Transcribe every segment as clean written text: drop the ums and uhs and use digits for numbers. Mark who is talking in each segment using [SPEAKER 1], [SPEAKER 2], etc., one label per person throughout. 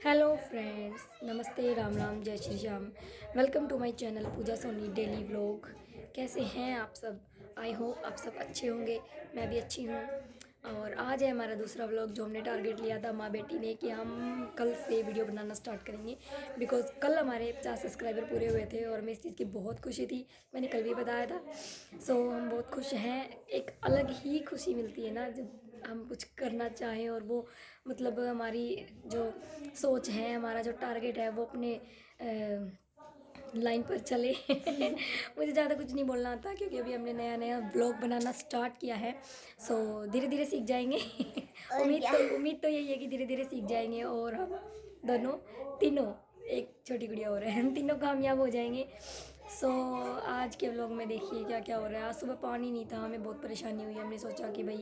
[SPEAKER 1] Hello friends, नमस्ते, Ram Ram, Jai Shri Shyam. Welcome to my channel Pooja Soni daily vlog. कैसे हैं आप सब? आई होप आप सब अच्छे होंगे। मैं भी अच्छी हूँ। और आज है हमारा दूसरा व्लॉग जो हमने टारगेट लिया था माँ बेटी ने कि हम कल से वीडियो बनाना स्टार्ट करेंगे। बिकॉज़ कल हमारे 50 सब्सक्राइबर पूरे हुए थे और हमें इस चीज़ की बहुत खुशी थी। मैंने कल भी बताया था। सो हम बहुत खुश हैं। एक अलग ही खुशी मिलती है ना जब हम कुछ करना चाहें और वो मतलब हमारी जो सोच है, हमारा जो टारगेट है वो अपने लाइन पर चले। मुझे ज़्यादा कुछ नहीं बोलना आता क्योंकि अभी हमने नया नया ब्लॉग बनाना स्टार्ट किया है। सो धीरे धीरे सीख जाएंगे। उम्मीद तो यही है कि धीरे धीरे सीख जाएंगे और हम दोनों तीनों, एक छोटी गुड़िया और है, हम तीनों कामयाब हो जाएंगे। सो आज के व्लॉग में देखिए क्या क्या हो रहा है। आज सुबह पानी नहीं था, हमें बहुत परेशानी हुई। हमने सोचा कि भाई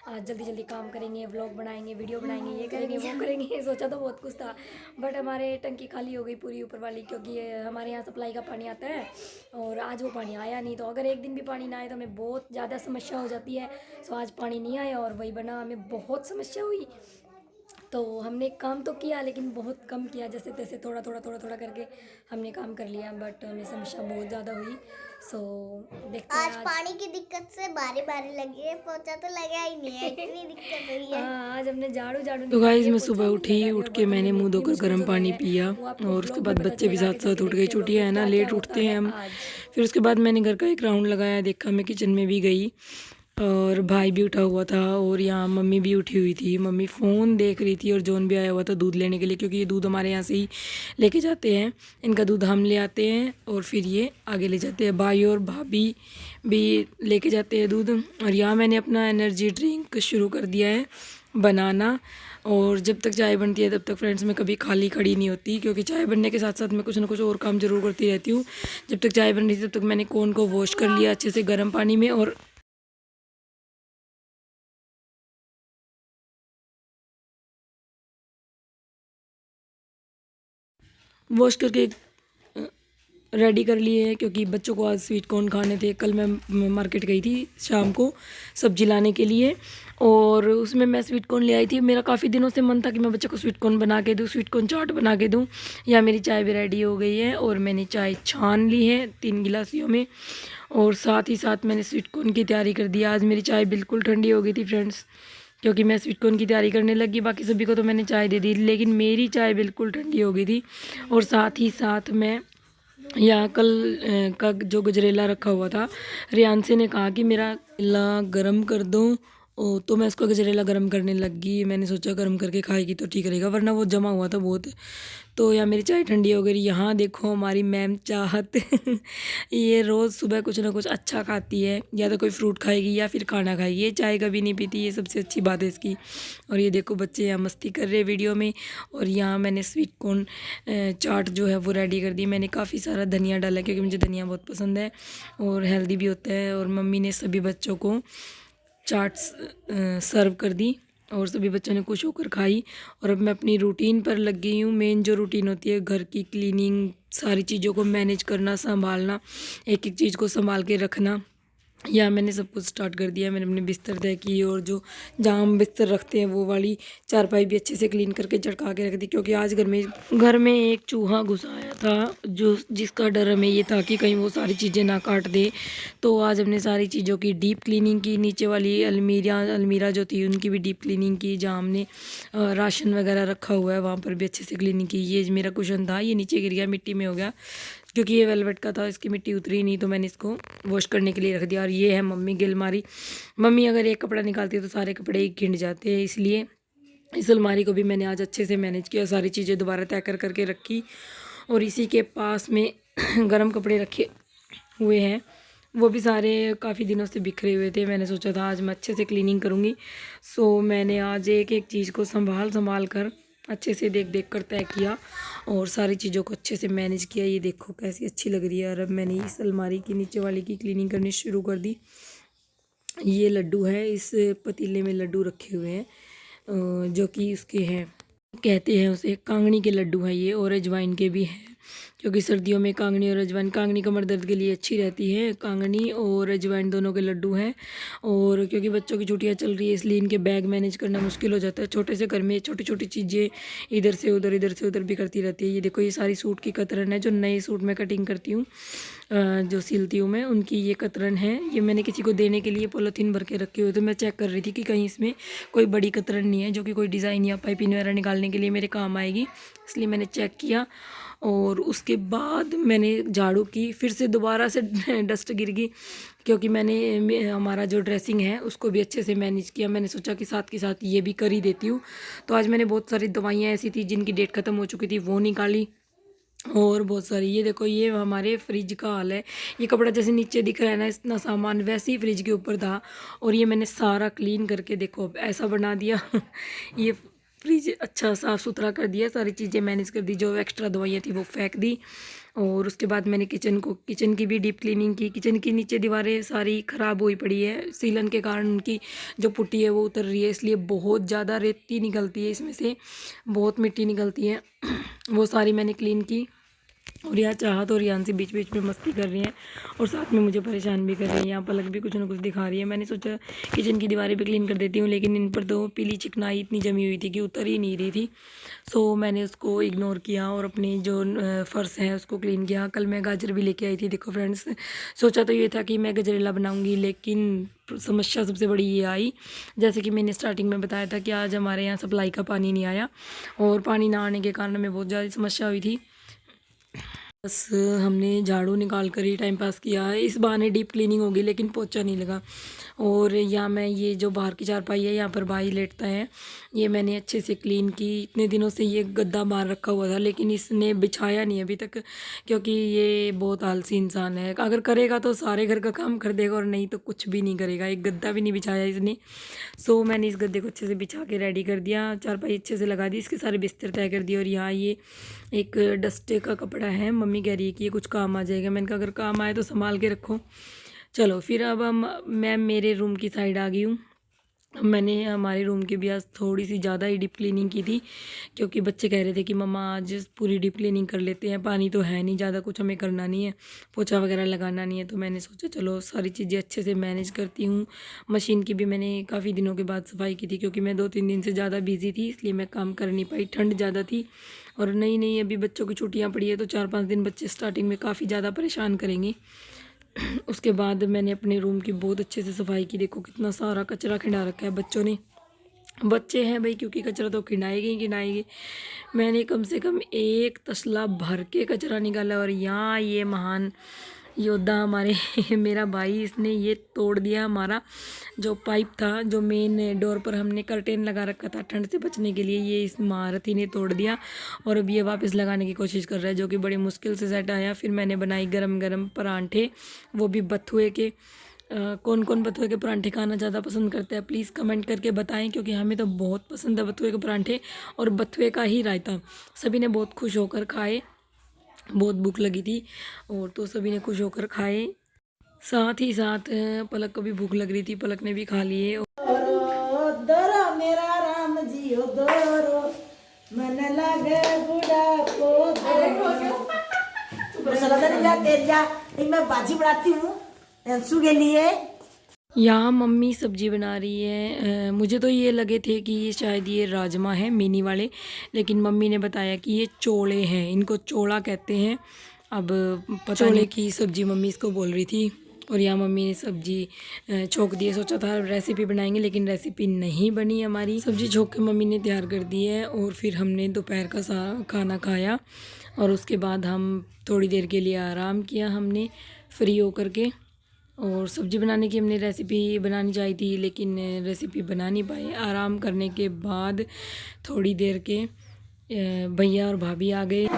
[SPEAKER 1] आज जल्दी जल्दी काम करेंगे, व्लॉग बनाएंगे, वीडियो बनाएंगे, ये करेंगे वो करेंगे। सोचा तो बहुत कुछ था बट हमारे टंकी खाली हो गई पूरी ऊपर वाली, क्योंकि हमारे यहाँ सप्लाई का पानी आता है और आज वो पानी आया नहीं। तो अगर एक दिन भी पानी ना आए तो हमें बहुत ज़्यादा समस्या हो जाती है। सो आज पानी नहीं आया और वही बना, हमें बहुत समस्या हुई। तो हमने काम तो किया लेकिन बहुत कम किया, जैसे तैसे थोड़ा थोड़ा करके हमने काम कर लिया। बट हमें समस्या बहुत ज़्यादा हुई। सो देखते हैं
[SPEAKER 2] आज पानी की दिक्कत से बारी बारी लगी है, पोछा तो लगा ही नहीं है, इतनी दिक्कत हुई है।
[SPEAKER 1] हाँ, आज हमने झाड़ू झाड़ू
[SPEAKER 3] तो
[SPEAKER 1] निकाल
[SPEAKER 3] गाइस
[SPEAKER 1] दिया,
[SPEAKER 3] मैं
[SPEAKER 1] पोछा
[SPEAKER 3] सुबह
[SPEAKER 1] भी नहीं
[SPEAKER 3] उठी,
[SPEAKER 1] लगा दिया
[SPEAKER 3] उठ
[SPEAKER 1] और
[SPEAKER 3] के
[SPEAKER 1] बर्तन
[SPEAKER 3] मैंने
[SPEAKER 1] धोने
[SPEAKER 3] मुंह
[SPEAKER 1] इतनी
[SPEAKER 3] धोकर
[SPEAKER 1] मुश्किल
[SPEAKER 3] गर्म
[SPEAKER 1] से धोए
[SPEAKER 3] पानी
[SPEAKER 1] हैं।
[SPEAKER 3] पिया।
[SPEAKER 1] वो आपको
[SPEAKER 3] और उसके
[SPEAKER 1] ब्लॉग में
[SPEAKER 3] बाद
[SPEAKER 1] पता
[SPEAKER 3] बच्चे भी
[SPEAKER 1] चलेगा
[SPEAKER 3] साथ
[SPEAKER 1] आगे
[SPEAKER 3] साथ
[SPEAKER 1] जाके
[SPEAKER 3] उठ गए,
[SPEAKER 1] देखते हैं तो
[SPEAKER 3] छुट्टियां है
[SPEAKER 1] फिर
[SPEAKER 3] ना,
[SPEAKER 1] क्या क्या
[SPEAKER 3] लेट
[SPEAKER 1] होता
[SPEAKER 3] उठते
[SPEAKER 1] है
[SPEAKER 3] हैं हम।
[SPEAKER 1] आज।
[SPEAKER 3] फिर उसके बाद मैंने घर का एक राउंड लगाया, देखा मैं किचन में भी गई और भाई भी उठा हुआ था और यहाँ मम्मी भी उठी हुई थी। मम्मी फ़ोन देख रही थी और जॉन भी आया हुआ था दूध लेने के लिए, क्योंकि ये दूध हमारे यहाँ से ही लेके जाते हैं। इनका दूध हम ले आते हैं और फिर ये आगे ले जाते हैं। भाई और भाभी भी लेके जाते हैं दूध। और यहाँ मैंने अपना एनर्जी ड्रिंक शुरू कर दिया है बनाना। और जब तक चाय बनती है तब तक फ्रेंड्स मैं कभी खाली खड़ी नहीं होती, क्योंकि चाय बनने के साथ साथ मैं कुछ ना कुछ और काम ज़रूर करती रहती हूँ। जब तक चाय बन रही थी तब तक मैंने कोन को वॉश कर लिया अच्छे से गर्म पानी में, और वॉश करके रेडी कर लिए हैं, क्योंकि बच्चों को आज स्वीट कॉर्न खाने थे। कल मैं मार्केट गई थी शाम को सब्जी लाने के लिए और उसमें मैं स्वीट कॉर्न ले आई थी। मेरा काफ़ी दिनों से मन था कि मैं बच्चों को स्वीट कॉर्न बना के दूँ, स्वीट कॉर्न चाट बना के दूँ। या मेरी चाय भी रेडी हो गई है और मैंने चाय छान ली है 3 गिलासियों में, और साथ ही साथ मैंने स्वीट कॉर्न की तैयारी कर दी। आज मेरी चाय बिल्कुल ठंडी हो गई थी फ्रेंड्स, क्योंकि मैं स्वीट कॉर्न की तैयारी करने लगी। बाकी सभी को तो मैंने चाय दे दी, लेकिन मेरी चाय बिल्कुल ठंडी हो गई थी। और साथ ही साथ मैं यहाँ कल का जो गजरेला रखा हुआ था, रियांशी ने कहा कि मेरा ला गरम कर दो। तो मैं उसको गजरेला गरम करने लगी। मैंने सोचा गरम करके खाएगी तो ठीक रहेगा, वरना वो जमा हुआ था बहुत। तो यहाँ मेरी चाय ठंडी हो गई। यहाँ देखो हमारी मैम चाहत ये रोज़ सुबह कुछ ना कुछ अच्छा खाती है, या तो कोई फ्रूट खाएगी या फिर खाना खाएगी। ये चाय कभी नहीं पीती, ये सबसे अच्छी बात है इसकी। और ये देखो बच्चे यहाँ मस्ती कर रहे हैं वीडियो में। और यहाँ मैंने स्वीट कॉर्न चाट जो है वो रेडी कर दी। मैंने काफ़ी सारा धनिया डाला, क्योंकि मुझे धनिया बहुत पसंद है और हेल्दी भी होता है। और मम्मी ने सभी बच्चों को चाट्स सर्व कर दी और सभी बच्चों ने खुश होकर खाई। और अब मैं अपनी रूटीन पर लग गई हूँ। मेन जो रूटीन होती है घर की क्लीनिंग, सारी चीज़ों को मैनेज करना, संभालना, एक एक चीज़ को संभाल के रखना। यहाँ मैंने सब कुछ स्टार्ट कर दिया। मैंने अपने बिस्तर तय किए और जो जहाँ हम बिस्तर रखते हैं वो वाली चारपाई भी अच्छे से क्लीन करके झटका के रख दी, क्योंकि आज घर में एक चूहा घुस आया था, जो जिसका डर हमें ये था कि कहीं वो सारी चीज़ें ना काट दे। तो आज हमने सारी चीज़ों की डीप क्लीनिंग की। नीचे वाली अलमीरा जो थी उनकी भी डीप क्लीनिंग की। जहाँ हमने राशन वगैरह रखा हुआ है वहाँ पर भी अच्छे से क्लीनिंग की। ये मेरा कुशन था, ये नीचे गिर गया, मिट्टी में हो गया, क्योंकि ये वेलवेट का था, इसकी मिट्टी उतरी नहीं, तो मैंने इसको वॉश करने के लिए रख दिया। और ये है मम्मी की अलमारी। मम्मी अगर एक कपड़ा निकालती है तो सारे कपड़े ही घिंड जाते हैं, इसलिए इस अलमारी को भी मैंने आज अच्छे से मैनेज किया। सारी चीज़ें दोबारा तय करके रखी। और इसी के पास में गर्म कपड़े रखे हुए हैं, वो भी सारे काफ़ी दिनों से बिखरे हुए थे। मैंने सोचा था आज मैं अच्छे से क्लीनिंग करूँगी। सो मैंने आज एक एक चीज़ को संभाल कर अच्छे से देख कर तय किया और सारी चीज़ों को अच्छे से मैनेज किया। ये देखो कैसी अच्छी लग रही है। और अब मैंने इस अलमारी की नीचे वाली की क्लीनिंग करनी शुरू कर दी। ये लड्डू है, इस पतीले में लड्डू रखे हुए हैं, जो कि उसके हैं, कहते हैं उसे कांगनी के लड्डू हैं ये, और अजवाइन के भी हैं। क्योंकि सर्दियों में कांगनी और अजवाइन, कांगनी कमर दर्द के लिए अच्छी रहती है, कांगनी और अजवाइन दोनों के लड्डू हैं। और क्योंकि बच्चों की छुट्टियां चल रही है इसलिए इनके बैग मैनेज करना मुश्किल हो जाता है। छोटे से घर में छोटी छोटी चीज़ें इधर से उधर भी करती रहती है। ये देखो, ये सारी सूट की कतरन है जो नए सूट में कटिंग करती हूँ, जो सिलती हूँ मैं, उनकी ये कतरन है। ये मैंने किसी को देने के लिए पॉलीथीन भर के रखे हुए थे। मैं चेक कर रही थी कि कहीं इसमें कोई बड़ी कतरन नहीं है जो कि कोई डिज़ाइन या पाइपिंग वगैरह निकालने के लिए मेरे काम आएगी, इसलिए मैंने चेक किया। और उसके बाद मैंने झाड़ू की, फिर से दोबारा से डस्ट गिर गई क्योंकि हमारा जो ड्रेसिंग है उसको भी अच्छे से मैनेज किया। मैंने सोचा कि साथ के साथ ये भी कर ही देती हूँ। तो आज मैंने बहुत सारी दवाइयाँ ऐसी थी जिनकी डेट ख़त्म हो चुकी थी वो निकाली, और बहुत सारी। ये देखो, ये हमारे फ्रिज का हाल है। ये कपड़ा जैसे नीचे दिख रहा है ना, इतना सामान वैसे ही फ्रिज के ऊपर था, और ये मैंने सारा क्लीन करके देखो अब ऐसा बना दिया। ये फ्रिज अच्छा साफ़ सुथरा कर दिया, सारी चीज़ें मैनेज कर दी, जो एक्स्ट्रा दवाइयाँ थी वो फेंक दी। और उसके बाद मैंने किचन की भी डीप क्लीनिंग की। किचन की नीचे दीवारें सारी ख़राब हुई पड़ी है, सीलन के कारण उनकी जो पुट्टी है वो उतर रही है, इसलिए बहुत ज़्यादा रेती निकलती है, इसमें से बहुत मिट्टी निकलती है। वो सारी मैंने क्लीन की। और यहाँ चाहत और यान से बीच बीच में मस्ती कर रही हैं और साथ में मुझे परेशान भी कर रही हैं। यहाँ पलक भी कुछ ना कुछ दिखा रही है। मैंने सोचा किचन की दीवारें भी क्लीन कर देती हूँ, लेकिन इन पर तो पीली चिकनाई इतनी जमी हुई थी कि उतर ही नहीं रही थी। सो मैंने उसको इग्नोर किया और अपनी जो फ़र्श है उसको क्लीन किया। कल मैं गाजर भी लेके आई थी। देखो फ्रेंड्स, सोचा तो ये था कि मैं गजरेला बनाऊँगी, लेकिन समस्या सबसे बड़ी ये आई, जैसे कि मैंने स्टार्टिंग में बताया था कि आज हमारे यहाँ सप्लाई का पानी नहीं आया, और पानी ना आने के कारण हमें बहुत ज़्यादा समस्या हुई थी। बस हमने झाड़ू निकाल कर ही टाइम पास किया है। इस बहाने डीप क्लीनिंग होगी, लेकिन पोछा नहीं लगा। और यहाँ मैं ये जो बाहर की चारपाई है, यहाँ पर भाई लेटता है, ये मैंने अच्छे से क्लीन की। इतने दिनों से ये गद्दा बाहर रखा हुआ था, लेकिन इसने बिछाया नहीं अभी तक, क्योंकि ये बहुत आलसी इंसान है। अगर करेगा तो सारे घर का काम कर देगा, और नहीं तो कुछ भी नहीं करेगा। एक गद्दा भी नहीं बिछाया इसने। सो मैंने इस गद्दे को अच्छे से बिछा के रेडी कर दिया, चारपाई अच्छे से लगा दी, इसके सारे बिस्तर तय कर दिए। और यहाँ ये एक डस्टे का कपड़ा है, मम्मी कह रही है कि ये कुछ काम आ जाएगा। मैंने कहा अगर काम आए तो संभाल के रखो। चलो फिर अब मैं मेरे रूम की साइड आ गई हूँ। मैंने हमारे रूम की भी आज थोड़ी सी ज़्यादा ही डीप क्लीनिंग की थी, क्योंकि बच्चे कह रहे थे कि मम्मा आज पूरी डीप क्लीनिंग कर लेते हैं, पानी तो है नहीं ज़्यादा, कुछ हमें करना नहीं है, पोछा वगैरह लगाना नहीं है। तो मैंने सोचा चलो सारी चीज़ें अच्छे से मैनेज करती हूँ। मशीन की भी मैंने काफ़ी दिनों के बाद सफाई की थी, क्योंकि मैं 2-3 दिन से ज़्यादा बिजी थी, इसलिए मैं काम कर नहीं पाई। ठंड ज़्यादा थी और नई अभी बच्चों की छुट्टियाँ पड़ी है, तो 4-5 दिन बच्चे स्टार्टिंग में काफ़ी ज़्यादा परेशान करेंगे। उसके बाद मैंने अपने रूम की बहुत अच्छे से सफाई की। देखो कितना सारा कचरा खिंडा रखा है बच्चों ने। बच्चे हैं भाई, क्योंकि कचरा तो खिंडाएगी। मैंने कम से कम एक तसला भर के कचरा निकाला। और यहाँ ये महान योद्धा हमारे मेरा भाई, इसने ये तोड़ दिया हमारा जो पाइप था, जो मेन डोर पर हमने कर्टेन लगा रखा था ठंड से बचने के लिए, ये इस महारथी ने तोड़ दिया। और अब ये वापस लगाने की कोशिश कर रहा है, जो कि बड़ी मुश्किल से सेट आया। फिर मैंने बनाई गरम परांठे, वो भी बथुए के। कौन कौन बथुए के परांठे खाना ज़्यादा पसंद करते हैं प्लीज़ कमेंट करके बताएं, क्योंकि हमें तो बहुत पसंद है बथुए के परांठे और बथुए का ही रायता। सभी ने बहुत खुश होकर खाए, बहुत भूख लगी थी और तो सभी ने खुश होकर खाए। साथ ही साथ पलक को भी भूख लग रही थी, पलक ने भी खा लिए।
[SPEAKER 4] दोरो मेरा राम जी हो दोरो, मन लागे बुढ़ापो मैं भाजी बनाती हूँ अंशु के लिए।
[SPEAKER 3] यहाँ मम्मी सब्जी बना रही है। मुझे तो ये लगे थे कि ये शायद ये राजमा है मिनी वाले, लेकिन मम्मी ने बताया कि ये चोले हैं, इनको चोला कहते हैं। अब चोले की सब्जी मम्मी इसको बोल रही थी। और यहाँ मम्मी ने सब्जी छोंक दी है। सोचा था रेसिपी बनाएंगे, लेकिन रेसिपी नहीं बनी हमारी। सब्जी छोंक के मम्मी ने तैयार कर दी है। और फिर हमने दोपहर का खाना खाया और उसके बाद हम थोड़ी देर के लिए आराम किया हमने फ्री होकर के। और सब्ज़ी बनाने की हमने रेसिपी बनानी चाहिए थी, लेकिन रेसिपी बना नहीं पाए। आराम करने के बाद थोड़ी देर के भैया और भाभी आ गए।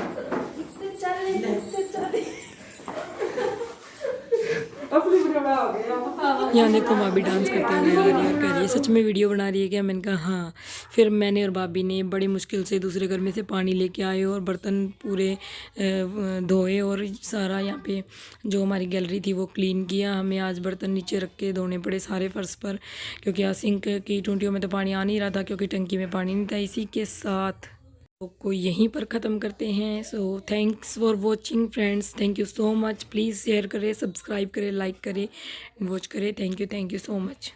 [SPEAKER 3] यहाँ देखो भाभी डांस करते हुए आ रही है और कह रही है सच में वीडियो बना रही है क्या? मैंने कहा हाँ। फिर मैंने और भाभी ने बड़ी मुश्किल से दूसरे घर में से पानी लेके आए और बर्तन पूरे धोए और सारा यहाँ पे जो हमारी गैलरी थी वो क्लीन किया। हमें आज बर्तन नीचे रख के धोने पड़े सारे फर्श पर, क्योंकि आज सिंक की टूटियों में तो पानी आ नहीं रहा था, क्योंकि टंकी में पानी नहीं था। इसी के साथ को यहीं पर ख़त्म करते हैं। So thanks for watching friends, thank you so much. Please share करें, सब्सक्राइब करें, लाइक करें, वॉच करें। Thank you so much.